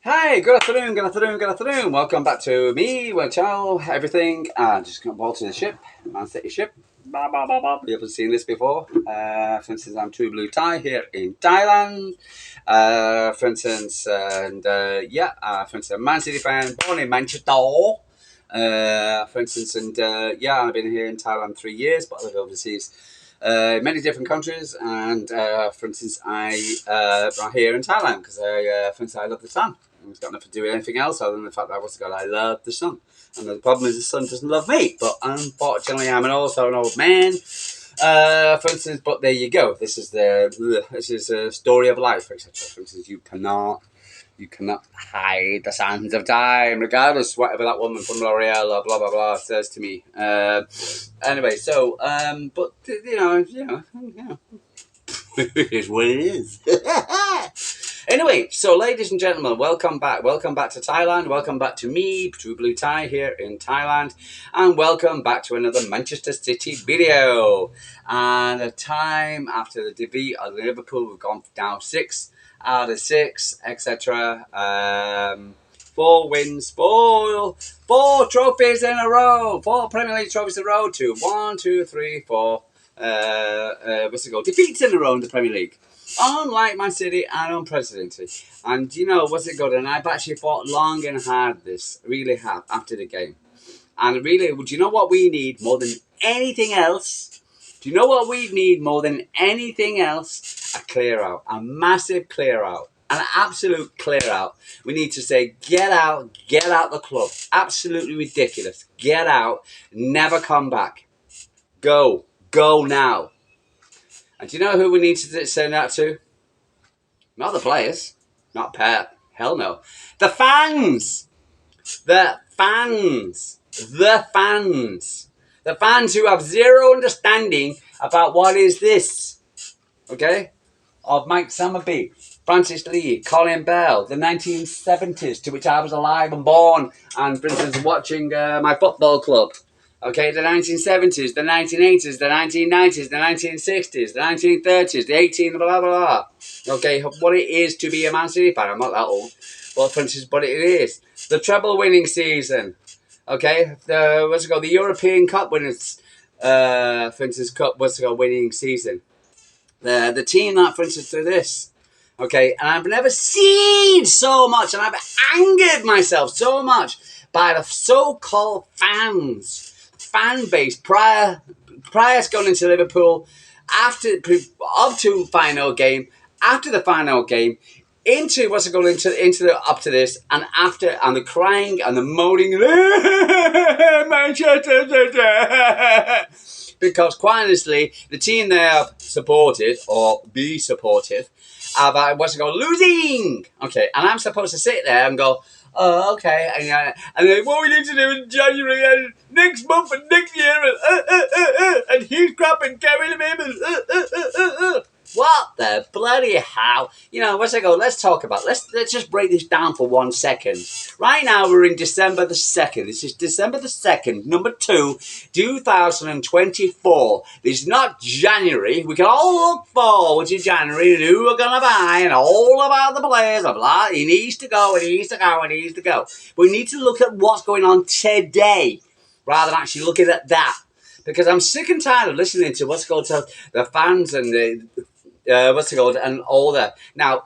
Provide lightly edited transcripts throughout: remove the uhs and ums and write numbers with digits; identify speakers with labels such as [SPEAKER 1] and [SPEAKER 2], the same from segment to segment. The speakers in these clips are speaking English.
[SPEAKER 1] Hi, good afternoon, good afternoon, good afternoon. Welcome back to me, well, ciao, everything. Just got aboard to the ship, Man City ship. Bah, bah, bah, bah. You haven't seen this before. For instance, I'm True Blue Thai here in Thailand. For instance, for instance, Man City fan, born in Manchester. For instance, I've been here in Thailand 3 years, but I live overseas. Many different countries, and for instance, I'm here in Thailand because for instance, I love the sun. It's got nothing to do with anything else other than the fact that I love the sun. And the problem is the sun doesn't love me. But unfortunately, I'm also an old man. For instance, but there you go. This is a story of life, etc. For instance, you cannot hide the sands of time, regardless whatever that woman from L'Oreal or blah blah blah says to me. Anyway, but it is what it is. Anyway, so ladies and gentlemen, welcome back. Welcome back to Thailand. Welcome back to me, True Blue Thai, here in Thailand. And welcome back to another Manchester City video. And a time after the defeat of Liverpool, we've gone down 6 out of 6, etc. 4 wins, four trophies in a row. 4 Premier League trophies in a row to 1, 2, 3, 4. Defeats in a row in the Premier League. Unlike Man City and unprecedented. And you know, what's it good? And I've actually fought long and hard this, really have, after the game. And really, do you know what we need more than anything else? Do you know what we need more than anything else? A clear out. A massive clear out. An absolute clear out. We need to say, get out the club. Absolutely ridiculous. Get out, never come back. Go now. And do you know who we need to send that to? Not the players. Not Pep. Hell no. The fans. The fans. The fans. The fans who have zero understanding about what is this. Okay? Of Mike Summerby, Francis Lee, Colin Bell, the 1970s, to which I was alive and born, and for instance, watching my football club. Okay, the 1970s, the 1980s, the 1990s, the 1960s, the 1930s, the 18, blah, blah, blah. Okay, what it is to be a Man City fan. I'm not that old. But for instance, what it is. The treble winning season. Okay, the European Cup winners, for instance, winning season. The team that, for instance, do this. Okay, and I've never seen so much, and I've angered myself so much by the so-called fan base prior to going into Liverpool, up to final game, after the final game, into up to this, and after, and the crying and the moaning, Manchester City, because quite honestly, the team they have supported or be supportive of losing. Okay, and I'm supposed to sit there and go, oh, okay, and then what we need to do in January and next month and next year and he's crap and carrying him. What the bloody hell? You know, let's talk about, let's just break this down for 1 second. Right now we're in December the 2nd. This is December the 2nd, number 2, 2024. This is not January. We can all look forward to January and who we're going to buy and all about the players. Blah, he needs to go, he needs to go, he needs to go. We need to look at what's going on today rather than actually looking at that. Because I'm sick and tired of listening to the fans and and all that. Now,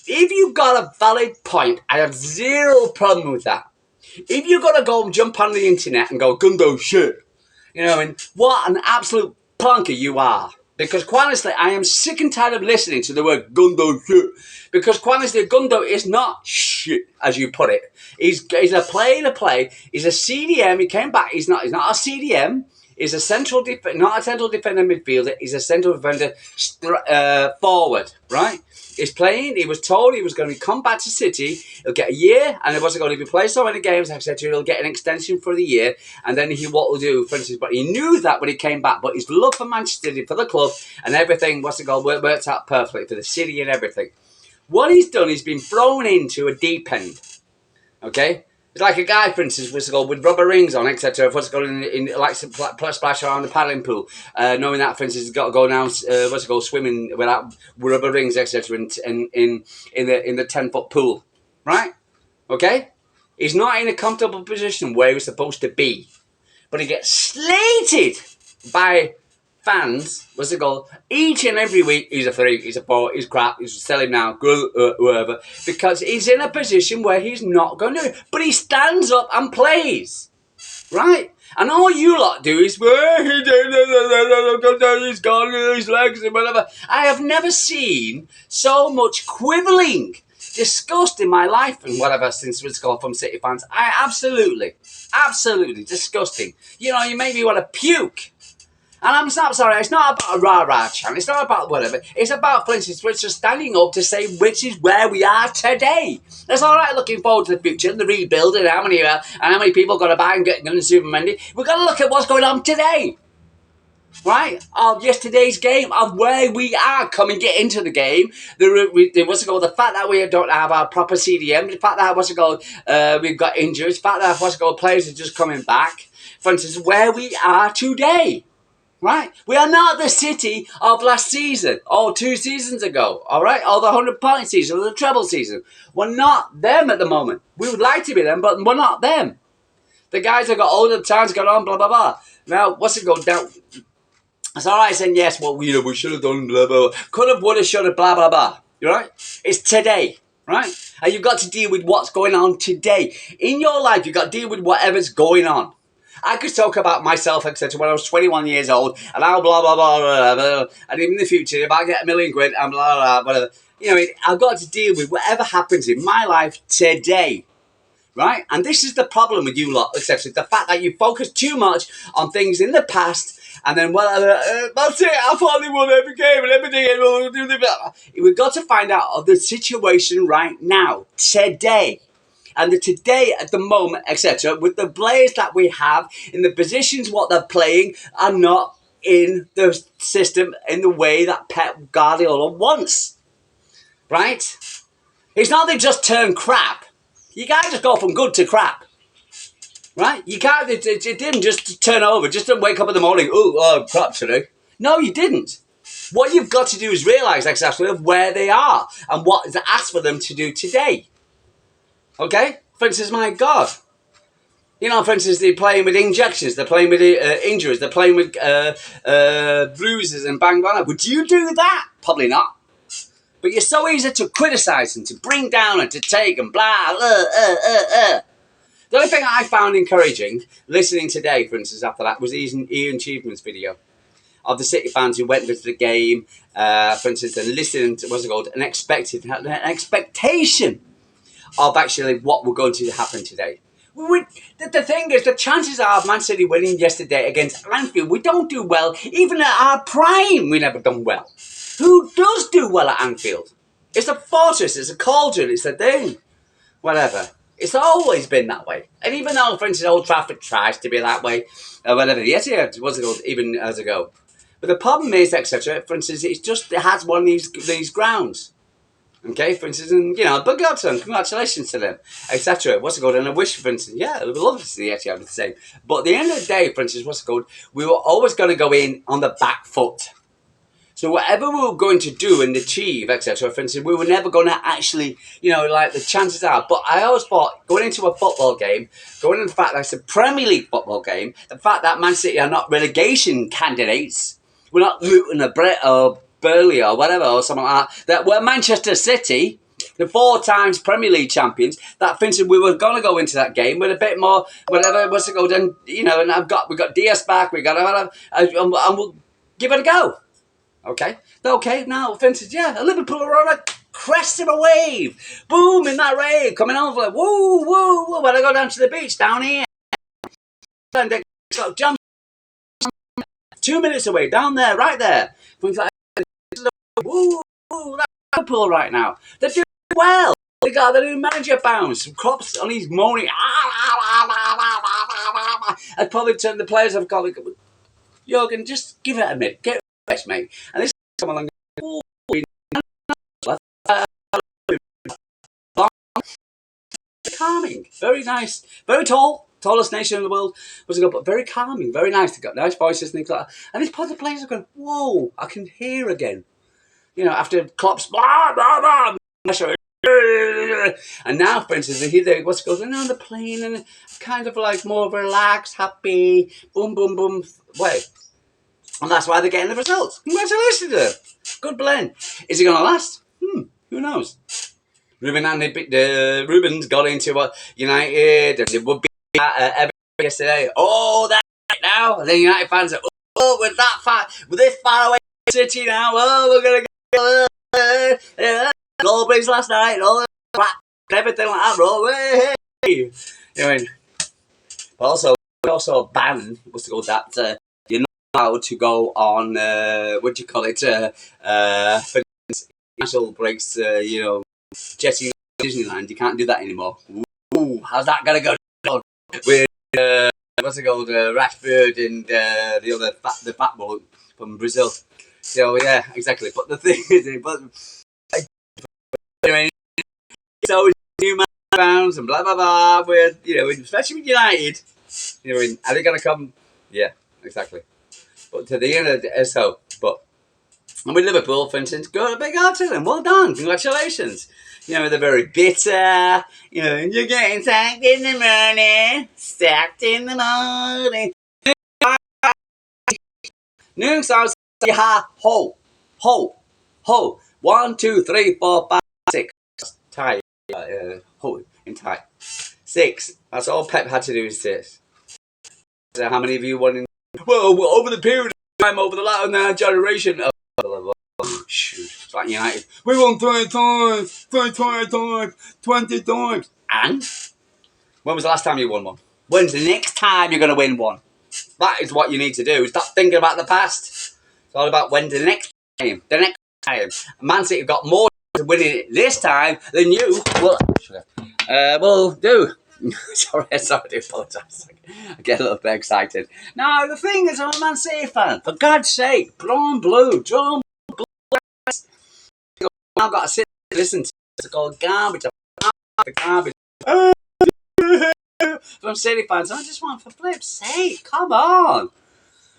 [SPEAKER 1] if you've got a valid point, I have zero problem with that. If you've got to go and jump on the internet and go, Gundo shit, and what an absolute plonker you are. Because quite honestly, I am sick and tired of listening to the word Gundo shit. Because quite honestly, Gundo is not shit, as you put it. He's a play. He's a CDM. He came back. He's not a CDM. He's a not a central defender midfielder. He's a central defender forward, right? He's playing. He was told he was going to come back to City. He'll get a year, and it wasn't going to be played so many games, etc. He'll get an extension for the year, and then what will do, for instance, but he knew that when he came back, but his love for Manchester City, for the club, and everything, worked out perfectly for the city and everything. What he's done, he's been thrown into a deep end, okay? It's like a guy, for instance, with rubber rings on, etc. In like splash around the paddling pool, knowing that, for instance, he's got to go down, swimming without rubber rings, etc. In the 10-foot pool, right? Okay? He's not in a comfortable position where he's supposed to be. But he gets slated by fans, what's it called, each and every week. He's a 3, he's a 4, he's crap, he's sell him now, whatever. Because he's in a position where he's not going to. But he stands up and plays. Right? And all you lot do is, he's gone, his legs and whatever. I have never seen so much quibbling, disgust in my life and whatever since it's gone from City fans. Absolutely disgusting. You know, you make me want to puke. And I'm not sorry, it's not about a rah-rah chant, it's not about whatever. It's about, for instance, we're just standing up to say which is where we are today. It's all right looking forward to the future and the rebuild and how many people got to buy and get in the Super Monday. We've got to look at what's going on today. Right? Of yesterday's game, of where we are coming, get into the game. The fact that we don't have our proper CDM, the fact that we've got injuries, the fact that players are just coming back. For instance, where we are today. Right? We are not the City of last season or 2 seasons ago, all right? Or the 100-point season or the treble season. We're not them at the moment. We would like to be them, but we're not them. The guys that got older, the time's gone on, blah, blah, blah. Now, what's it go down? It's all right saying, yes, well, we should have done, blah, blah, blah. Could have, would have, should have, blah, blah, blah. You right? It's today, right? And you've got to deal with what's going on today. In your life, you've got to deal with whatever's going on. I could talk about myself, etc., when I was 21 years old, and I'll blah, blah, blah, blah, blah, blah. And even in the future, if I get £1 million and blah, blah, blah, whatever. You know, I've got to deal with whatever happens in my life today. Right? And this is the problem with you lot, etc. The fact that you focus too much on things in the past, and then, that's it, I finally won every game and everything. We've got to find out the situation right now, today. And the today, at the moment, etc., with the players that we have, in the positions what they're playing, are not in the system in the way that Pep Guardiola wants. Right? It's not they just turn crap. You can't just go from good to crap. Right? You can't, it didn't just turn over, just to wake up in the morning, crap today. No, you didn't. What you've got to do is realise exactly where they are and what is asked for them to do today. Okay? For instance, my God. You know, for instance, they're playing with injections, they're playing with injuries, they're playing with bruises and bang. Would you do that? Probably not. But you're so easy to criticise and to bring down and to take and blah. The only thing I found encouraging, listening today, for instance, after that, was Ian Cheeseman's video of the City fans who went into the game, for instance, and listened to, an expectation of actually what we're going to happen today. The thing is, the chances are of Man City winning yesterday against Anfield, we don't do well. Even at our prime, we never done well. Who does do well at Anfield? It's a fortress, it's a cauldron, it's a thing. Whatever. It's always been that way. And even though, for instance, Old Trafford tries to be that way, or whatever, yes, it was even as ago. But the problem is, etc., for instance, it has one of these grounds. Okay, for instance, and, but God to them, congratulations to them, etc. And I wish, for instance, I would love to see the Etihad the same. But at the end of the day, for instance, we were always going to go in on the back foot. So whatever we were going to do and achieve, etc., for instance, we were never going to actually, the chances are. But I always thought, going into a football game, going into the fact that it's a Premier League football game, the fact that Man City are not relegation candidates, we're not Luton or Burnley or whatever, or something like that we're Manchester City, the 4 times Premier League champions, that for instance, we were going to go into that game with a bit more, whatever, and we've got Diaz back, and we'll give it a go. Okay, now, for instance, Liverpool are on a crest of a wave. Boom, in that wave, coming over, like, woo, woo, woo. When I go down to the beach down here, and they jump 2 minutes away, down there, right there. Like, woo, woo, that's Liverpool right now. They're doing well. They got the new manager bounce. Klopp's on his moaning. I'd probably turn the players have got, Jurgen, just give it a minute. Get rest, mate. And this come along. Calming, very nice, very tallest nation in the world. But very calming, very nice. They got nice voices and things like that. And these part of the players are going, whoa, I can hear again. After Klopp's blah blah blah, And now, for instance, they hear what's going on the plane and kind of like more relaxed, happy, boom, boom, boom, way. And that's why they're getting the results. Congratulations to them. Good blend. Is it going to last? Who knows? Rubens got into United and they would be at yesterday. Oh, that's right now. And the United fans are, oh, with this far away City now. Oh, we're going to go. Goalbridge last night and all that crap, everything like that, bro. Hey. You know what I mean? But also banned, what's it called, that you're not allowed to go on, what do you call it, for national breaks, jetting Disneyland. You can't do that anymore. Ooh, how's that going to go with, what's it called, Rashford and the fat boy from Brazil. So, yeah, exactly. But the thing is, it's always new man pounds and blah blah blah. With especially with United, are they going to come? Yeah, exactly. But to the end of the and with Liverpool, for instance, got a big out to them. Well done, congratulations. They're very bitter. You're getting sacked in the morning, stacked in the morning. News house, ho, ho, ho. 1, 2, 3, 4, 5, 6. Thai, in Thai. 6. That's all Pep had to do is 6. So how many of you won in? Well, over the period of time, over the last generation. Shoot, it's like United. We won 20 times, 20 times. And when was the last time you won one? When's the next time you're going to win one? That is what you need to do. Stop thinking about the past. It's all about when's the next time. The next time. Man City got more winning it this time than you will do. sorry, I do apologise. I get a little bit excited. No, the thing is, I'm a Man City fan. For God's sake, drawn blue. I've got to sit and listen to it's called garbage. Garbage. From City fans, I just want, for flip's sake, come on.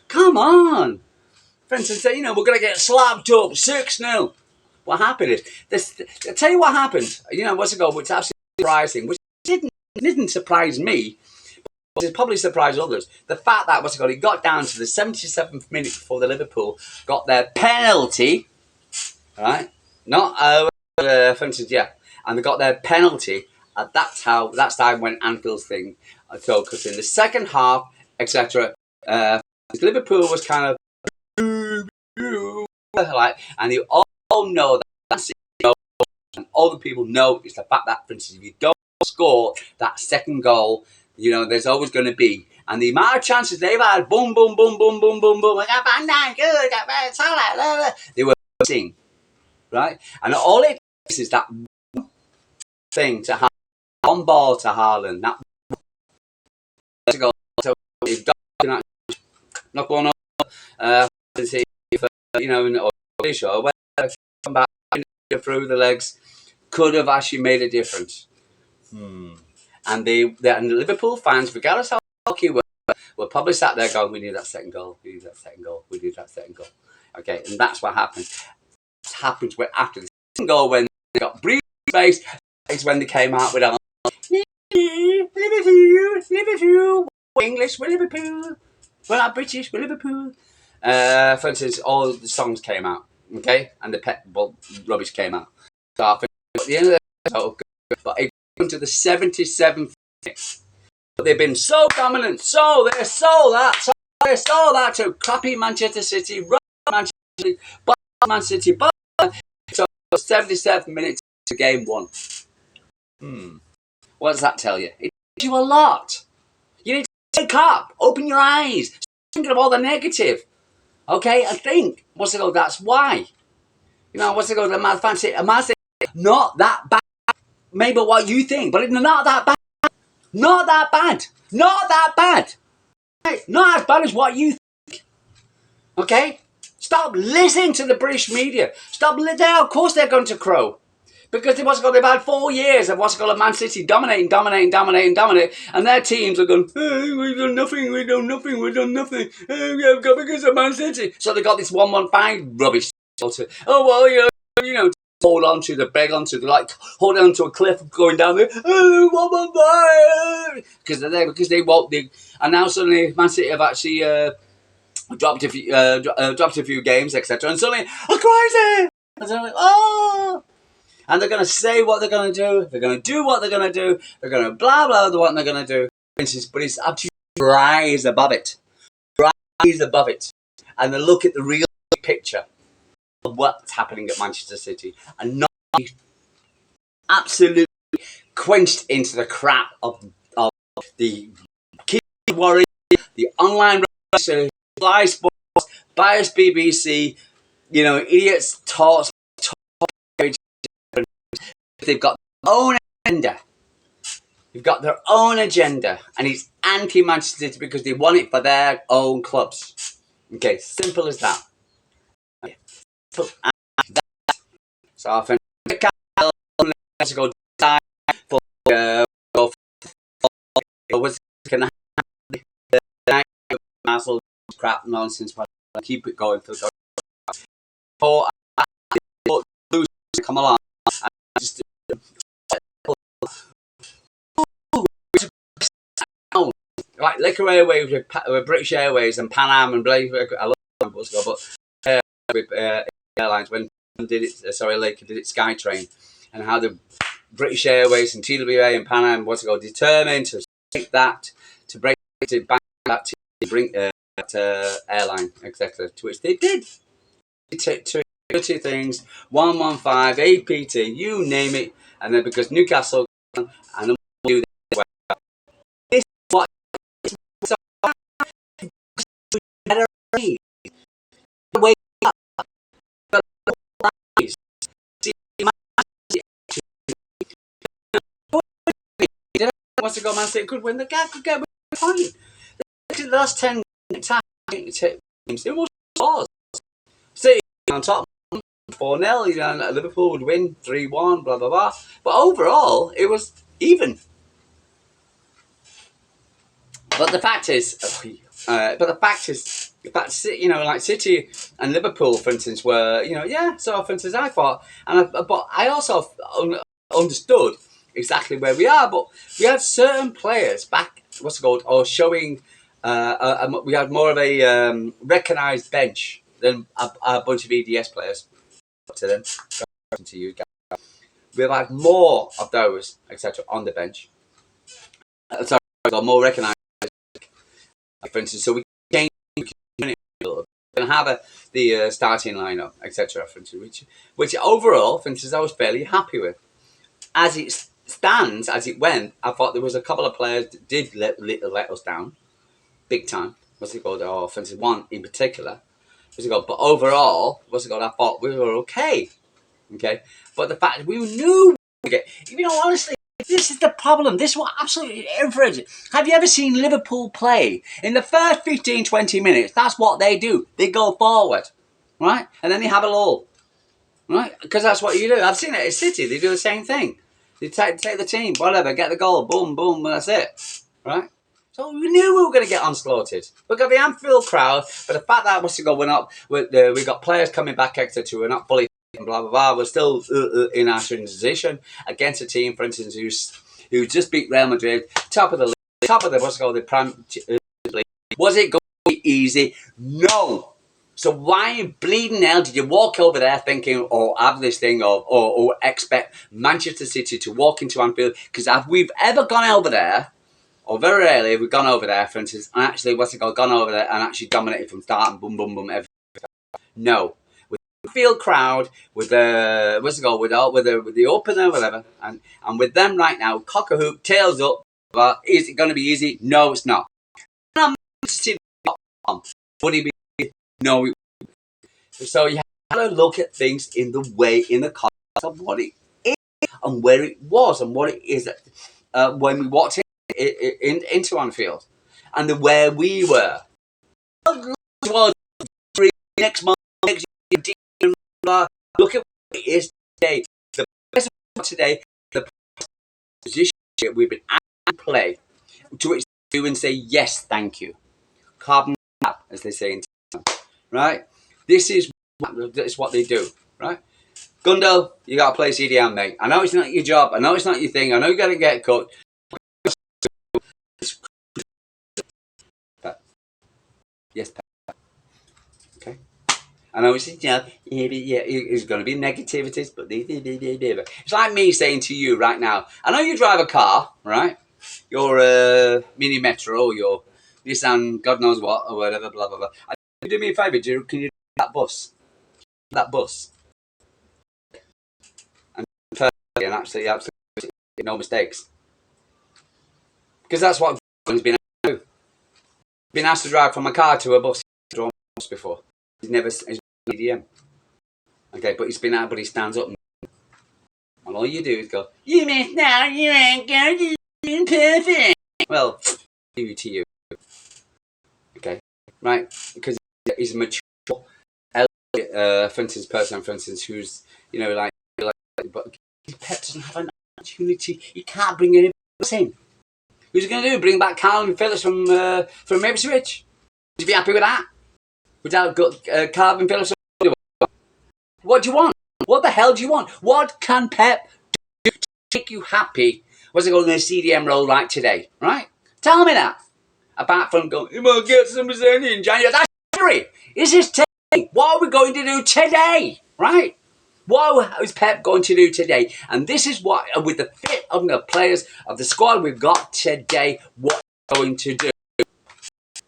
[SPEAKER 1] For instance, we're going to get slapped up 6-0. What happened is, I'll tell you what happened. What's it called? Which absolutely surprising, which didn't surprise me, but it probably surprised others. The fact that it got down to the 77th minute before the Liverpool got their penalty, right? Not for instance, yeah, and they got their penalty. That's time when Anfield's thing. So, because in the second half, etc., Liverpool was kind of like, and you all know that. And all the people know is the fact that, for instance, if you don't score that second goal, there's always going to be. And the amount of chances they've had, boom, boom, boom, boom, boom, boom, boom, they were missing, right? And all it is that thing to have one ball to Haaland. That goal. So you've got not going on. Or whether come back through the legs could have actually made a difference. And the Liverpool fans, regardless how lucky were probably sat there going, we need that second goal. Okay, and that's what happened. What happens after the second goal, when they got breathing space, is when they came out with Liverpool, English, we're Liverpool. We're not British, we're Liverpool. For instance, all the songs came out, okay, and the rubbish came out. So I think at the end of the episode, but it came to the 77th minute. But they've been so dominant, they're so that to crappy Manchester City, Manchester City, Man City, so 77 minutes to game 1. What does that tell you? It tells you a lot. You need to wake up, open your eyes, think of all the negative. Okay, I think that's why. The Man Fancy, not that bad. Maybe what you think, but it's not that bad. Not that bad. Right? Not as bad as what you think. Okay? Stop listening to the British media. Of course they're going to crow. Because they've had 4 years of Man City dominating, and their teams are going, hey, we've done nothing. Because of Man City. So they got this 115 rubbish. hold on to the beg onto the like hold on to a cliff going down there. Oh, what am I? Because they're there because they won't. And now suddenly Man City have actually dropped a few games, etc. And suddenly, I'm crazy. And they're like, oh. And they're going to say what they're going to do. They're going to do what they're going to do. They're going to blah blah what they're going to do. But it's actually rise above it. Rise above it, and then look at the real picture of what's happening at Manchester City, and not be absolutely quenched into the crap of the key worry, the online fly sports, biased BBC, idiots talks. They've got their own agenda. They've got their own agenda, and it's anti-Manchester City because they want it for their own clubs. Okay, simple as that. So I think let's go die for what's gonna happen. Muscle crap nonsense, but keep it going for the lose come along. Just like Liquor Airways with British Airways and Pan Am and Blake. I love them, but with airlines when did it? Laker did it SkyTrain, and how the British Airways and TWA and Pan Am determined to take that to break it back that to bring that airline, etc. To which they did. They took two things: 115 APT, you name it, and then because Newcastle and then do this what better wake up. Wants to go Man City could win. The guy could get a point. The last 10 teams, it was City on top 4-0. Liverpool would win 3-1. Blah blah blah. But overall, it was even. But the fact is, like City and Liverpool, for instance, were So for instance, I thought, but I also understood exactly where we are. But we had certain players back, or showing. We had more of a recognised bench than a bunch of EDS players. To them, to you guys, we've had more of those, etc., on the bench. More recognised. For instance, so we can have the starting lineup, etc. For instance, which overall, for instance, I was fairly happy with. As it stands, as it went, I thought there was a couple of players that did let us down, big time. For instance, one in particular. But overall, I thought we were okay. Okay, but the fact we knew, honestly. This is the problem. This is what absolutely average. Have you ever seen Liverpool play? In the first 15, 20 minutes, that's what they do. They go forward, right? And then they have a lull, right? Because that's what you do. I've seen it at City. They do the same thing. They take the team, whatever, get the goal, boom, boom, that's it, right? So we knew we were going to get unslaughtered. We've got the Anfield crowd, but the fact that we're not, we got players coming back, etc. We're not fully blah blah blah. We're still in our transition against a team, for instance, who just beat Real Madrid, top of the Prem League. Was it going to be easy? No. So why bleeding hell did you walk over there thinking, or have this thing, or expect Manchester City to walk into Anfield? Because if we've ever gone over there, or very rarely have we gone over there, for instance, and actually gone over there and actually dominated from start and boom boom boom everything. No. Field crowd with the with the opener, whatever, and with them right now, cock a hoop, tails up. But is it going to be easy? No, it's not. Would it be? No. So you have to look at things in the context of what it is and where it was and what it is when we walked into Anfield and where we were. Next month, next year. Look at what it is today. The best of today, the position we've been at and play, to which they do and say yes, thank you. Carbon map, as they say in town, right? This is what they do, right? Gundo, you got to play CDM, mate. I know it's not your job. I know it's not your thing. I know you got to get cut. Yes, okay. I know it's it's going to be negativities, but it's like me saying to you right now. I know you drive a car, right? Your mini metro, or your Nissan, God knows what, or whatever, blah blah blah. Can you do me a favour? Can you do that bus? That bus, and perfectly, and absolutely, no mistakes. Because that's what has been asked to do. Been asked to drive from a car to a bus. Before. He's never EDM. Okay, but he's been out, but he stands up, and all you do is go, "You missed now, you ain't going to do perfect." Well, to you. Okay, right? Because he's a mature, for instance, who's like, but Pep doesn't have an opportunity. He can't bring anybody else in. Who's he going to do? Bring back Calvin Phillips from Ipswich? Would you be happy with that? Without Calvin Phillips? What do you want? What the hell do you want? What can Pep do to make you happy? What's it called in the CDM role like today? Right? Tell me that. Apart from going, you might get some percent in January. That's January. This is today. What are we going to do today? Right? What is Pep going to do today? And this is what, with the fit of the players of the squad we've got today, what we're going to do.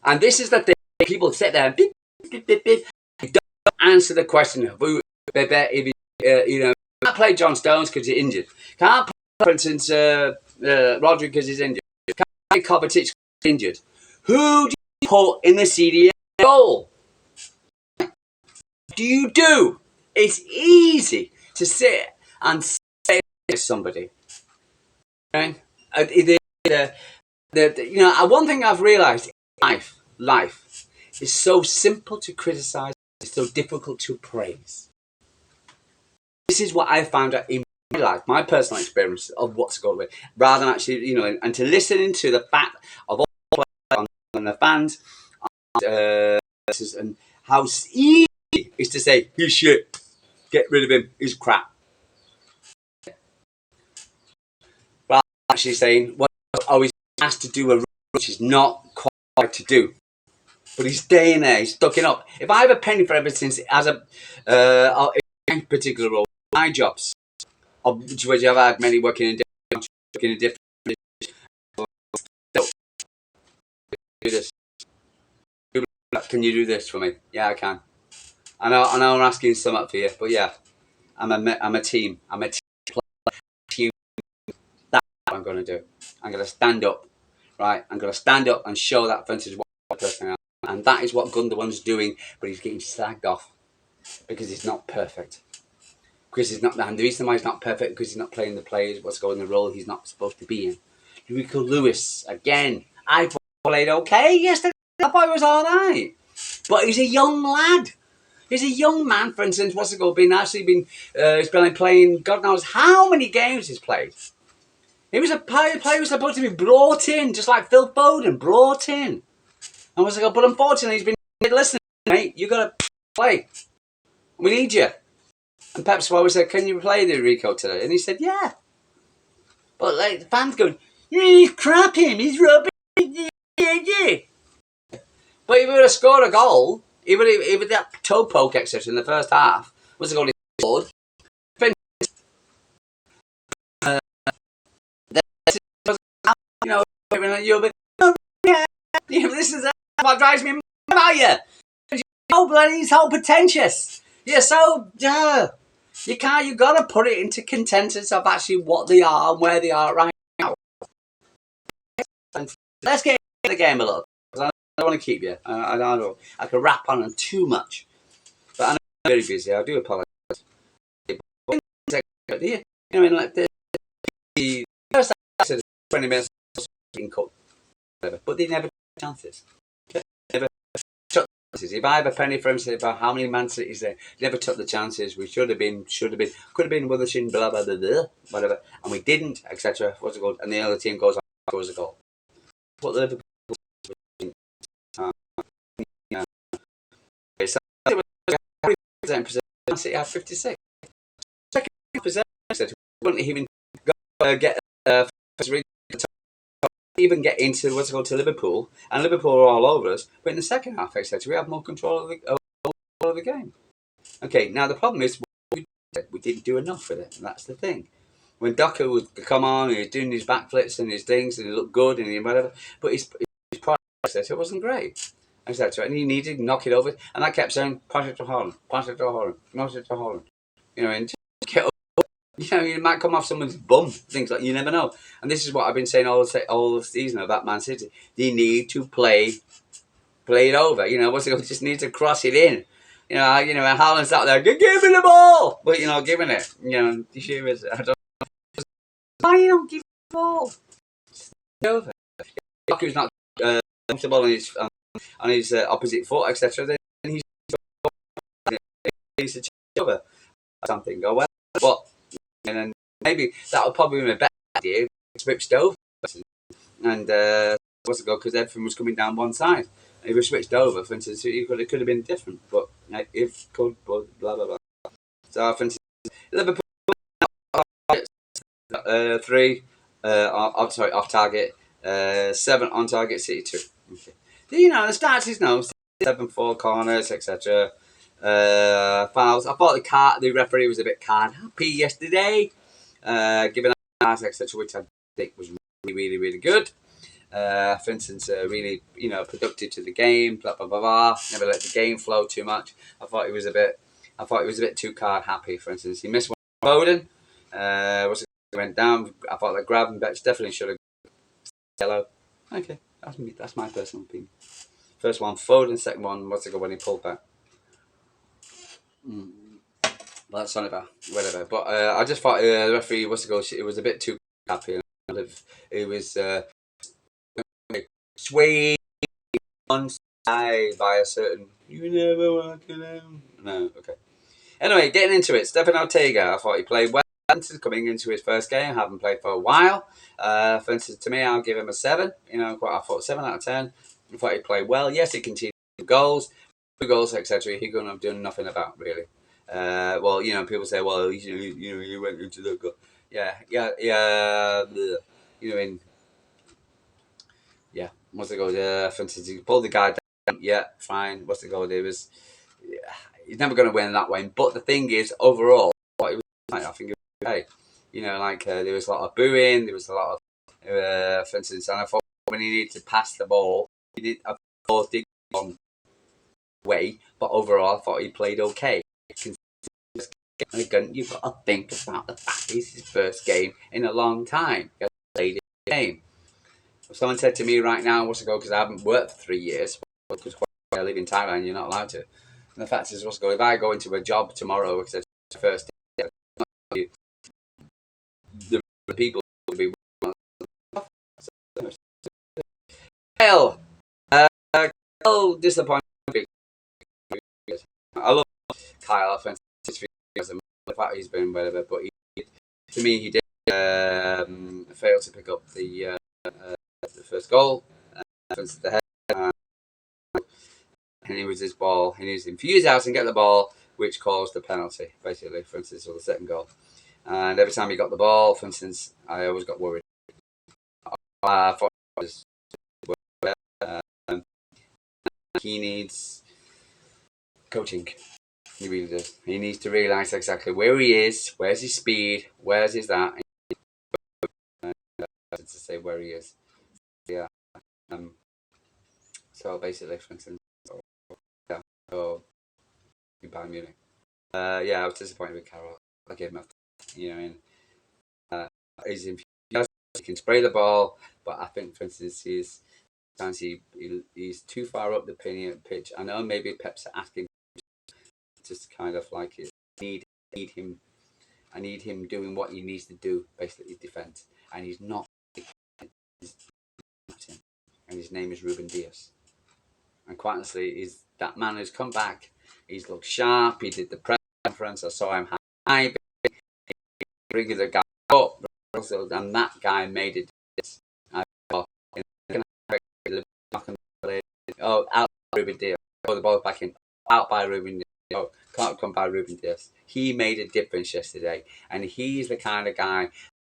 [SPEAKER 1] And this is the thing. People sit there and don't answer the question of who, if can't play John Stones because he's injured. Can't play, for instance, Rodri because he's injured. Can't play Kovacic because he's injured. Who do you put in the CDM goal? Do you do? It's easy to sit and say to somebody. Okay? One thing I've realised in life is so simple to criticise, it's so difficult to praise. This is what I found out in my life, my personal experience of what's going on, rather than actually, and to listening to the fact of all the players and the fans, and how easy it is to say, he's shit, get rid of him, he's crap. Rather than actually saying, well, I was asked to do a role which is not quite to do. But he's staying there, he's stuck it up. If I have a penny for ever since, as a particular role, my jobs, of which I've had many working in different do this. Can you do this for me? Yeah, I can. I know I'm asking something for you, but yeah, I'm a team. I'm a team. That's what I'm going to do. I'm going to stand up, right? I'm going to stand up and show that, for instance, what person I am. And that is what Gundogan's doing, but he's getting slagged off because he's not perfect. Because he's not, and the reason why he's not perfect because he's not playing the players, what's going in the role he's not supposed to be in. Rico Lewis, again, I thought he played okay yesterday. I thought he was alright. But he's a young lad. He's a young man, for instance, he's been playing God knows how many games he's played. He was a player who was supposed to be brought in, just like Phil Foden, brought in. And was like, but unfortunately he's been listening, mate, you gotta play. We need you. And Pep's always said, can you play the Rico today? And he said, yeah. But like the fans going, he's crap him, he's rubbish. Yeah. But if he would have scored a goal, even that toe poke exception in the first half, was the goal he scored. This is what drives me about you. You're bloody so pretentious. You're so you gotta put it into contentors of actually what they are and where they are right now. Let's get into the game a little. I don't want to keep you. I don't know. I could rap on too much. But I know I'm very busy. I do apologise. Like the first 20 minutes being cut, but they never took chances. Never took chances. If I have a penny for him, say about how many Man City's there, never took the chances. We should have been, could have been Witherspoon, blah blah blah blah, whatever, and we didn't, etc. What's it called? And the other team goes on, scores a goal. What the Liverpool. So Man City had 56. wouldn't even get even get into what's called to Liverpool, and Liverpool are all over us. But in the second half, etc., we have more control of the game. Okay, now the problem is we didn't do enough with it, and that's the thing. When Docker would come on, he was doing his backflips and his things, and he looked good and he whatever, but his product etc. wasn't great, etc. And he needed to knock it over, and I kept saying, "Pass it to Holland, pass it to Holland, pass it to Holland," and just get over. You might come off someone's bum, things like you never know. And this is what I've been saying all the season about Man City. They need to play it over. What's it? Just need to cross it in. Haaland's out there, give me the ball, but giving it. The issue is, I don't. Why you don't give the ball? It's over. If he's not comfortable on his opposite foot, etc., then he's needs to change over something. Go well, but and then maybe that'll probably be a better idea. Switched over, and what's it called? Because everything was coming down one side. If we switched over, for instance, it could have been different. But if could, blah blah blah. So, for instance, Liverpool 3, off target, 7 on target, City 2. Okay. The stats is 7-4 corners, etc. Fouls. I thought the referee was a bit card happy yesterday, giving out etc., which I think was really, really, really good. For instance, really, productive to the game. Blah blah blah blah. Never let the game flow too much. I thought he was a bit too card happy. For instance, he missed one. Foden went down. I thought that Gravenberch definitely should have yellow. Okay, that's my personal opinion. First one Foden, second one when he pulled back. Well, that's not about whatever. But I just thought the referee it was a bit too happy. It was swayed on side by a certain. You never walk alone. No, okay. Anyway, getting into it, Stefan Ortega. I thought he played well. Coming into his first game, haven't played for a while. For instance, to me, I'll give him a 7. I thought 7 out of 10. I thought he played well. Yes, he continued goals, etc. He couldn't have done nothing about really. People say, well, he went into the goal. Yeah. What's it called? For instance, he pulled the guy down. Yeah, fine. What's it called? He's never going to win that way. But the thing is, overall, what he was like, I think it was okay. There was a lot of booing. There was a lot of, for instance, and I thought when he needed to pass the ball, he did a on way. But overall, I thought he played okay. And again, you've got to think about the fact it's his first game in a long time. He played a game. If someone said to me right now, what's it called? Because I haven't worked for 3 years, because I live in Thailand, you're not allowed to. And the fact is, what's it called? If I go into a job tomorrow, because it's the first day, the people will be well, disappointed. I love Kyle. The fact he's been whatever, but to me, he did fail to pick up the first goal. The head, and it was his ball. He needs to infuse out and get the ball, which caused the penalty, basically, for instance, or the second goal. And every time he got the ball, for instance, I always got worried. I thought it was, he needs coaching. He really does. He needs to realise exactly where he is, where's his speed, where's his that. To say where he is. Yeah. So basically, for instance, Bayern Munich. I was disappointed with Carroll. I gave him he's enthusiastic, he can spray the ball, but I think, for instance, he's too far up the pitch. I know maybe Pep's asking, just kind of like it. I need him doing what he needs to do, basically defence, and he's not. And his name is Ruben Dias. And quite honestly, that man has come back. He's looked sharp. He did the press conference. I saw him high, bringing the guy up, and that guy made it. Out by Ruben Dias. Oh, the ball back in. Out by Ruben Dias. can't come by Ruben Diaz. He made a difference yesterday, and he's the kind of guy,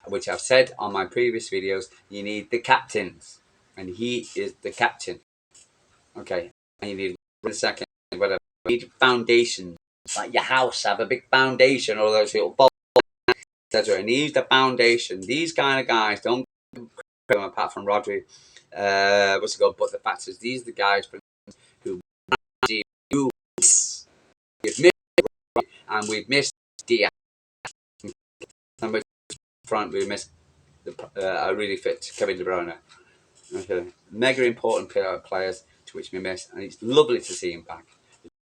[SPEAKER 1] which I've said on my previous videos, you need the captains, and he is the captain. Okay, and you need the second, whatever. You need foundations, like your house have a big foundation, all those little balls, etc. And he's the foundation. These kind of guys don't come apart from Rodri. What's it called? But the fact is, these are the guys who we've missed, and we've missed Diaz. Number front, we missed a really fit Kevin De Bruyne. Okay. Mega important players to which we miss, and it's lovely to see him back.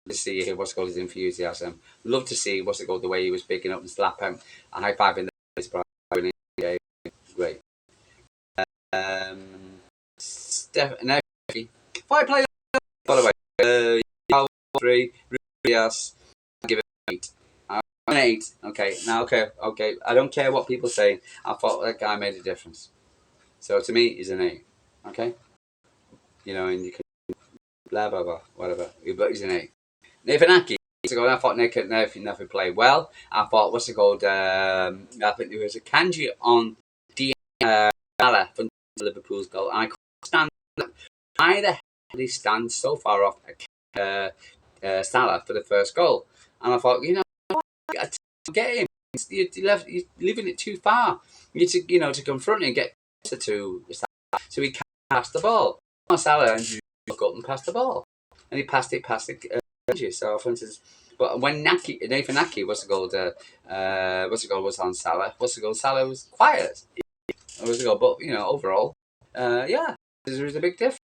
[SPEAKER 1] To see what's called his enthusiasm. Love to see what's it called the way he was picking up and slapping, a high five in the great. Steph, five players. By the way, 3, Rubias, give it 8. An 8. Okay, now okay. I don't care what people say. I thought that guy made a difference. So to me, he's an 8. Okay, and you can blah blah blah whatever. But he's an 8. Nathan Aki. I thought Nathan played well. I thought what's it called? I think there was a kanji on Salah from Liverpool's goal. And I couldn't stand that. Why the hell did he stand so far off Salah for the first goal? And I thought, get him. You're leaving it too far. You need to, to confront him and get closer to Salah so he can't pass the ball. Salah and you look up and pass the ball, and he passed it past the. So, for instance, but when Nathan Aki, was on Salah. Salah was quiet. But overall, there was a big difference.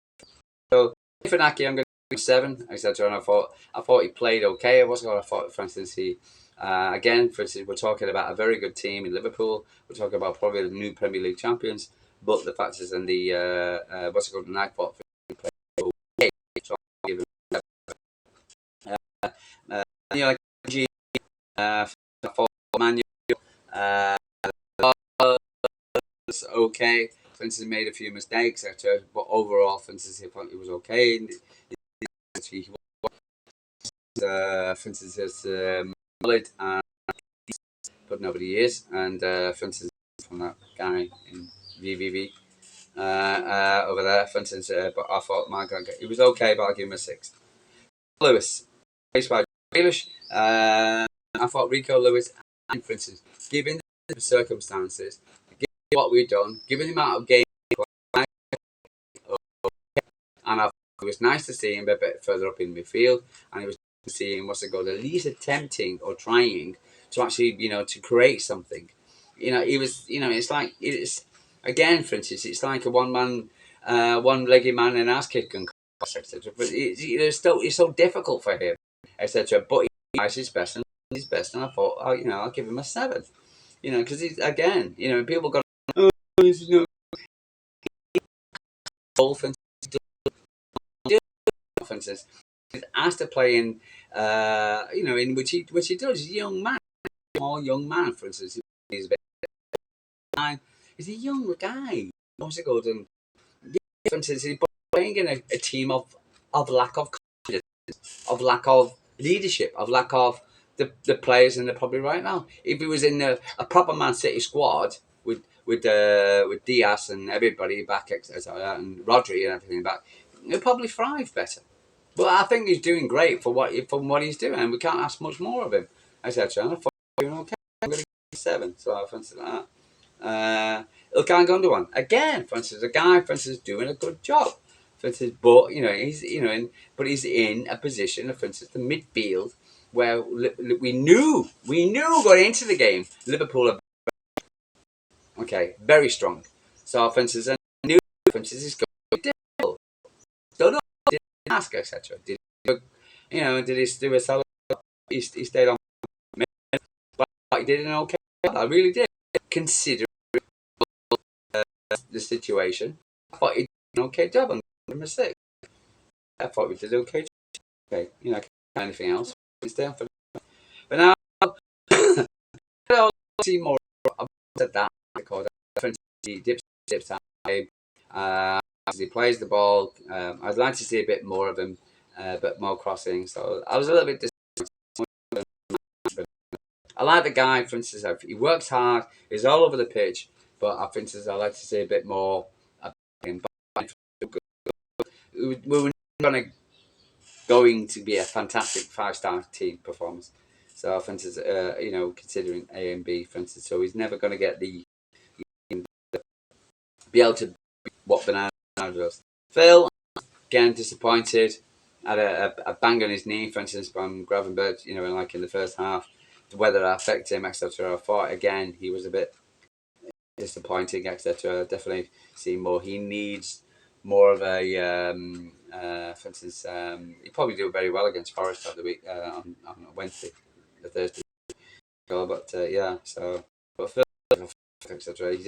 [SPEAKER 1] So Nathan Aki, I'm going to give 7. Etc. And I thought he played okay. I thought, for instance, again, for instance, we're talking about a very good team in Liverpool. We're talking about probably the new Premier League champions. But the fact is, in the and I thought he played okay. So I'll give him like G, for Manuel, was okay. For instance, he made a few mistakes, etc. But overall, for instance, he thought he was okay. For instance, his solid, but nobody is. And for instance, from that guy in VVV over there, for instance, but I thought he was okay, but I'll give him a 6. Lewis, based by Grealish. I thought Rico Lewis, and for instance, given the circumstances, given what we've done, given the amount of games, and I thought it was nice to see him a bit further up in midfield, and it was nice to see him, at least attempting or trying to actually, to create something. He was, it's again, for instance, it's like a one-legged man in ass kicking, etc. But it's so difficult for him, etc. But he tries his best, and I thought, I'll give him a 7. Because he's again, people got, for instance, he's asked to play in, in which he does. He's a young man, for instance. He's a young guy. What's it called? And for instance, he's playing in a team of lack of confidence, of lack of leadership, of lack of the players in there probably right now. If he was in a proper Man City squad with Diaz and everybody back, and Rodri and everything back, he'll probably thrive better. But I think he's doing great from what he's doing, and we can't ask much more of him, etc. And I thought he was doing okay. I'm going to give 7. So I fancy that. Ilkay Gundogan again, for instance, a guy, for instance, doing a good job. For instance, but he's he's in a position, for instance, the midfield where we knew going into the game, Liverpool are very strong. So, for instance, I knew, for instance, it's going to be difficult. Don't know, did he ask, etc. Did he do a solid? He stayed on, but he did an okay job. I really did, considering the situation. I thought he did an okay job. I'm a 6. I thought we did okay job. Okay, anything else? But now, I'll see more about that because he dips time as he plays the ball. I'd like to see a bit more of him, a bit more crossing. So I was a little bit disappointed I like the guy, for instance, he works hard, he's all over the pitch, but for instance, I like to see a bit more about him. But we were going to be a fantastic 5-star team performance. So, for instance, considering A and B, for instance, so he's never going to get be able to be what Bernardo does. Phil, again, disappointed. Had a bang on his knee, for instance, from Gravenberg, like in the first half. Whether that affected him, etc. I thought, again, he was a bit disappointing, etc. Definitely see more. He needs more of a, for instance, he probably do very well against Forest the week on Wednesday, the Thursday. But yeah, so but Phil, etc. He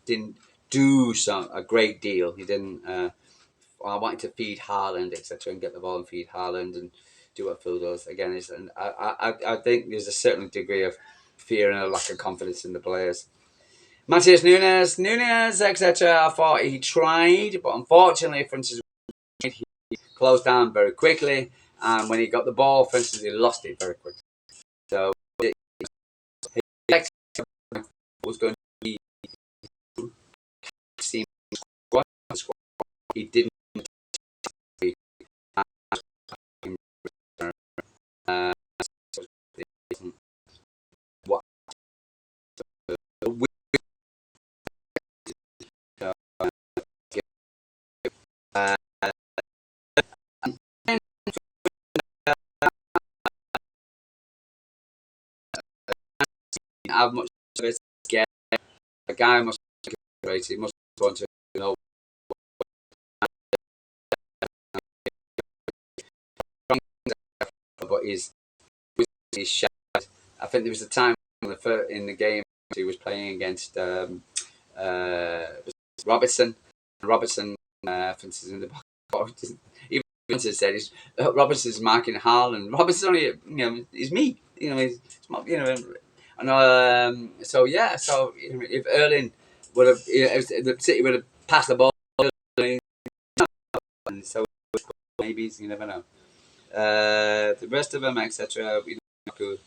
[SPEAKER 1] didn't do a great deal. He didn't. I wanted to feed Haaland, etc., and get the ball and feed Haaland and do what Phil does. Again, and I think there's a certain degree of fear and a lack of confidence in the players. Matheus Nunes, etc. I thought he tried, but unfortunately, for instance, he closed down very quickly, and when he got the ball, for instance, he lost it very quickly. So his was going to be seem squad. He didn't. What? Have much of it. Get a guy must be great. He must want to know. But he's shy. I think there was a time in the game he was playing against Robertson. Robertson, for instance, in the box. Even said Robertson's marking Haaland. Robertson's only, he's me. He's and so yeah. So if Erling would have, the City would have passed the ball, and so maybe you never know. The rest of them, etc. Good.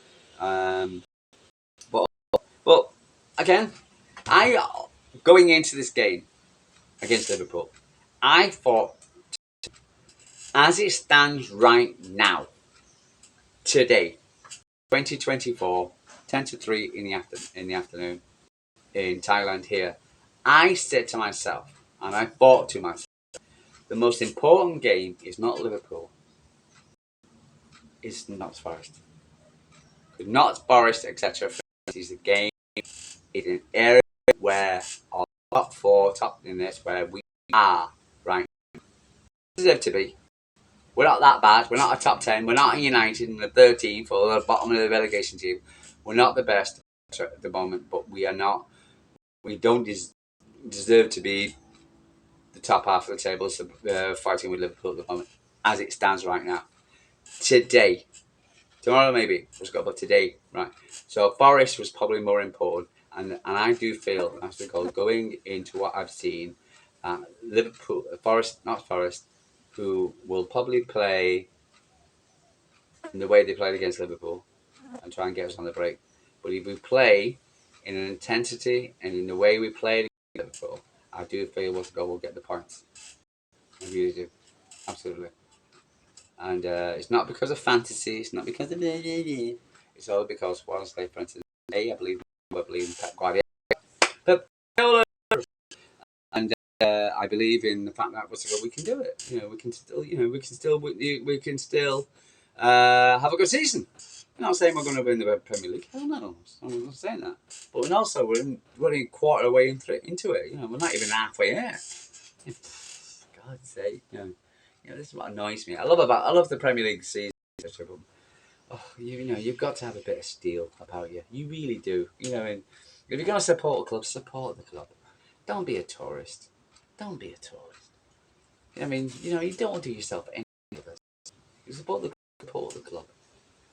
[SPEAKER 1] But again, going into this game against Liverpool, I thought, as it stands right now, today, 2024, 10 to 3 in the afternoon in Thailand here, I said to myself, and I thought to myself, the most important game is not Liverpool, it's Notts Forest. Notts Forest, etc. is a game in an area where our top 4, top in this, where we are right now. Deserve to be. We're not that bad. We're not a top 10. We're not United in the 13th or the bottom of the relegation team. We're not the best at the moment, but we are not. We don't deserve to be the top half of the table, fighting with Liverpool at the moment, as it stands right now. Today, tomorrow maybe, but today, right? So Forest was probably more important, and I do feel, as the goal, going into what I've seen, Liverpool, not Forest, who will probably play in the way they played against Liverpool and try and get us on the break. But if we play in an intensity and in the way we played against Liverpool, I do feel we'll get the points. I really do. Absolutely. And it's not because of fantasy, it's not because of it's all because, honestly, for instance, I believe in Pep Guardiola. And I believe in the fact that we can do it. We can still have a good season. I'm not saying we're going to win the Premier League. Hell no, I'm not saying that. But we're in quarter way into it. We're not even halfway there. For God's sake, this is what annoys me. I love the Premier League season. Oh, you've got to have a bit of steel about you. You really do. And if you're going to support a club, support the club. Don't be a tourist. Don't be a tourist. You don't do yourself any favors. You support the club.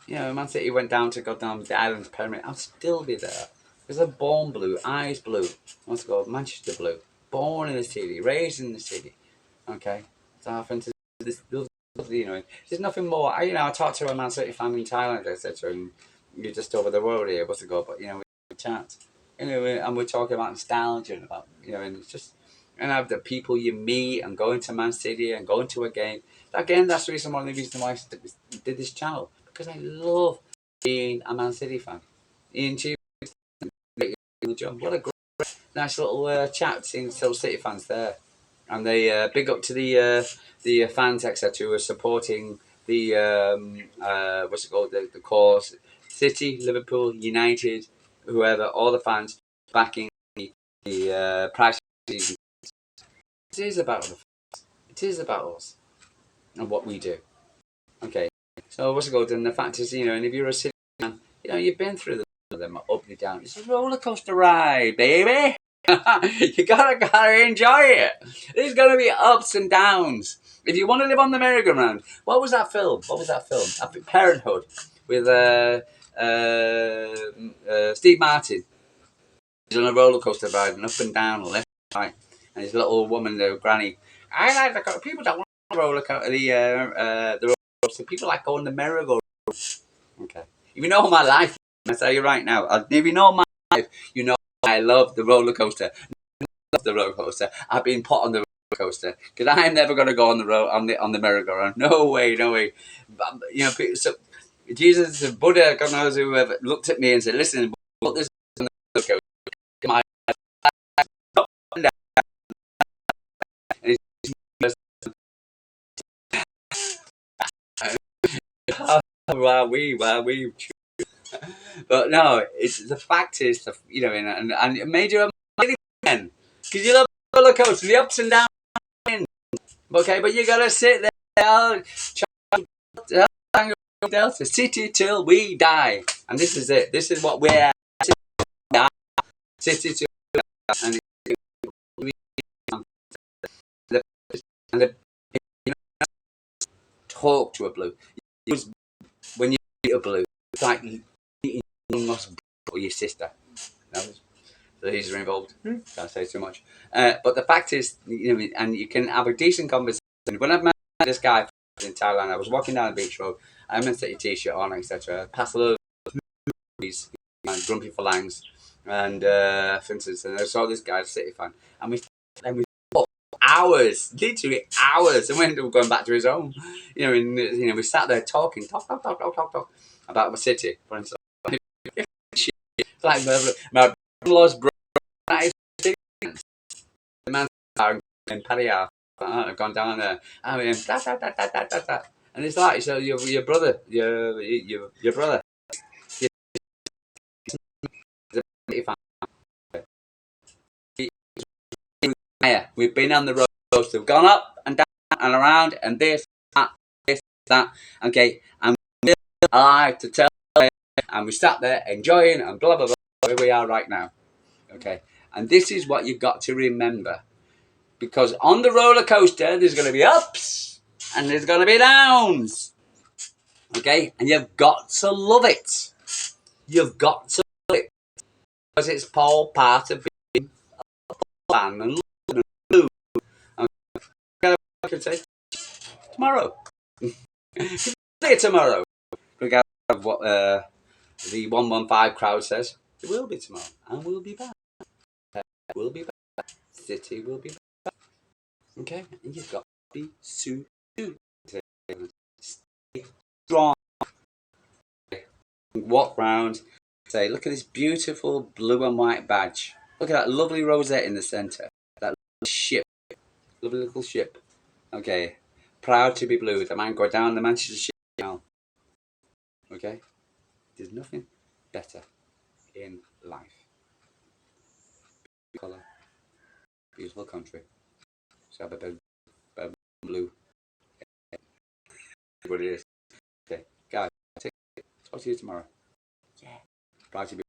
[SPEAKER 1] Man City went down to the Islands Pyramid. I'll still be there. Because they're born blue, eyes blue. I want to go Manchester blue. Born in the city, raised in the city. Okay? So I think there's nothing more. I talked to a Man City fan in Thailand, etc. And you're just over the road here, what's it called? But we chat. And we're talking about nostalgia and about and it's just and have the people you meet and going to Man City and going to a game. Again, that's the reason one of the reasons why I did this channel because I love being a Man City fan. Ian Chief, what a great, nice little chat seeing some City fans there, and they big up to the fans etc. who are supporting the what's it called the cause. City, Liverpool, United, whoever, all the fans backing the price season. It is about the fans. It is about us and what we do. Okay, so what's it called? And the fact is, and if you're a City fan, you've been through them up and down. It's a roller coaster ride, baby. You gotta enjoy it. There's gonna be ups and downs. If you want to live on the merry-go-round, what was that film? I think Parenthood with Steve Martin. He's on a roller coaster riding up and down, left and right, and his little woman, the granny. I like the people that want the roller coaster. The roller coaster. People like going the merry-go-round. Okay. If you know my life, I tell you right now. If you know my life, you know I love the roller coaster. The roller coaster. I've been put on the roller coaster because I am never going to go on the merry-go-round. No way, no way. But, so Jesus, Buddha, God knows whoever looked at me and said, "Listen, put this on the roller coaster. Come on." And he's wow, we. But no, it's the fact is, and it made you a man because you love roller coaster, the ups and downs. Okay, but you gotta sit there, Delta City till we die, and this is it. This is what we're City till and the talk to a blue. When you eat a blue, it's like eating or your sister. So these are involved. Can't say too much. But the fact is, and you can have a decent conversation. When I've met this guy in Thailand, I was walking down the beach road. I'm in a t-shirt on, etc. Past a load of movies, and grumpy phalanx, and for instance, and I saw this guy, a City fan, and we talked hours, literally hours, and we ended up going back to his home. We sat there talking, talk about the city, for instance. Like my brother-in-law's brother, the man in Pattaya. I've gone down there. I mean, and it's like so your brother, your brother. We've been on the road, we've gone up and down and around, and this, that. Okay, and we're alive to tell you, and we sat there enjoying and blah blah blah. Where we are right now. Okay, and this is what you've got to remember. Because on the roller coaster, there's going to be ups and there's going to be downs. Okay? And you've got to love it. You've got to love it. Because it's all part of being a fan and blue. I can say tomorrow. Tomorrow. Regardless of what the 115 crowd says. It will be tomorrow. And we'll be back. We'll be back. City will be back. Okay? And you've got to be stay strong. Walk round, say, look at this beautiful blue and white badge. Look at that lovely rosette in the centre. That ship, lovely little ship. Okay, proud to be blue. The man go down the Manchester ship now. Okay, there's nothing better in life. Colour, beautiful country. So have a bit of blue. What it is. Okay, guys, talk to you tomorrow. Yeah, proud to be.